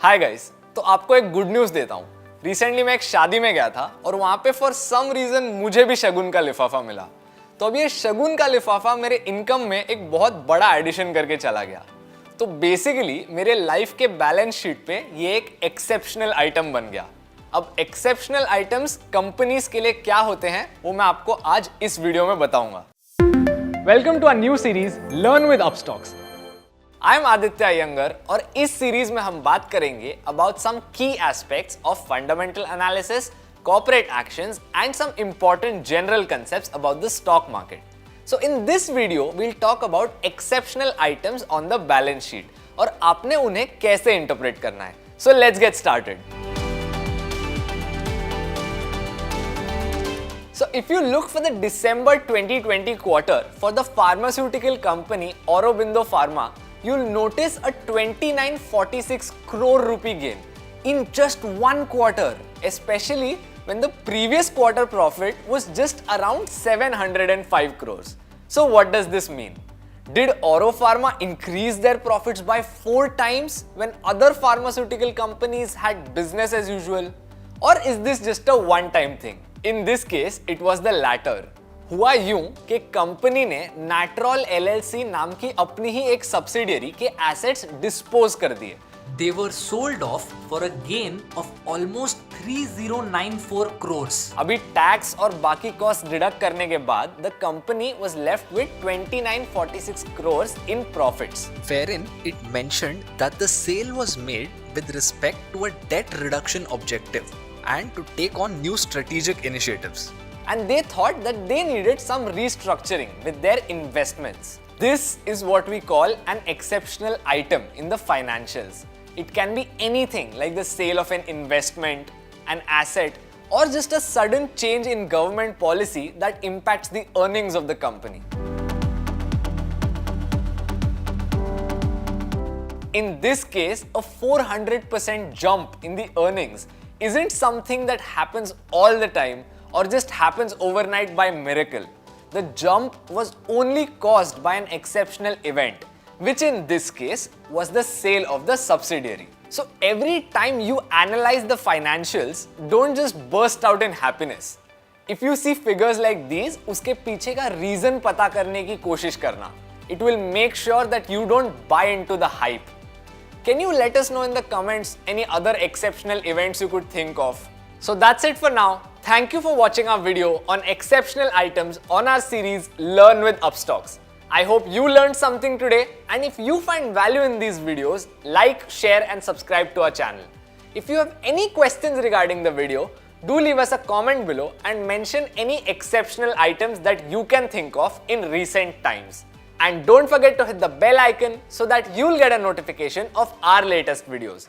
Hi guys, तो आपको एक गुड न्यूज़ देता हूँ। रिसेंटली मैं एक शादी में गया था और वहाँ पे फॉर सम रीज़न मुझे भी शगुन का लिफाफा मिला। तो अब ये शगुन का लिफाफा मेरे इनकम में एक बहुत बड़ा एडिशन करके चला गया। तो बेसिकली मेरे लाइफ के बैलेंस शीट पे ये एक एक्सेप्शनल आइटम बन गया। अब एक्सेप्शनल आइटम्स कंपनीज के लिए क्या होते हैं वो मैं आपको आज इस वीडियो में बताऊंगा। Welcome to a new series learn with Upstox. I am Aditya Iyengar और इस सीरीज में हम बात करेंगे अबाउट सम की aspects of fundamental analysis, corporate actions and some important general concepts about the stock market. So in this video we'll talk about exceptional items on the balance sheet और आपने उन्हें कैसे interpret करना है. So let's get started. So if you look for the December 2020 quarter for the pharmaceutical company Aurobindo Pharma, you'll notice a 2946 crore rupee gain in just one quarter, especially when the previous quarter profit was just around 705 crores. So what does this mean? Did Auro Pharma increase their profits by 4 times when other pharmaceutical companies had business as usual? Or is this just a one-time thing? In this case, it was the latter. हुआ यूं कि company ने नैट्रॉल LLC नाम की अपनी ही एक subsidiary के assets dispose कर दिए. They were sold off for a gain of almost 3094 crores. अभी टैक्स और बाकी कॉस्ट डिडक्ट करने के बाद the company was left with 2946 crores in profits. Wherein it mentioned that the sale was made with respect to a debt reduction objective and to take on new strategic initiatives. And they thought that they needed some restructuring with their investments. This is what we call an exceptional item in the financials. It can be anything like the sale of an investment, an asset, or just a sudden change in government policy that impacts the earnings of the company. In this case, a 400% jump in the earnings isn't something that happens all the time or just happens overnight by miracle. The jump was only caused by an exceptional event, which in this case was the sale of the subsidiary. So every time you analyze the financials, don't just burst out in happiness. If you see figures like these, उसके पीछे का reason पता करने की कोशिश करना. It will make sure that you don't buy into the hype. Can you let us know in the comments any other exceptional events you could think of? So that's it for now. Thank you for watching our video on exceptional items on our series Learn with Upstocks. I hope you learned something today, and if you find value in these videos, like, share and subscribe to our channel. If you have any questions regarding the video, do leave us a comment below and mention any exceptional items that you can think of in recent times. And don't forget to hit the bell icon so that you'll get a notification of our latest videos.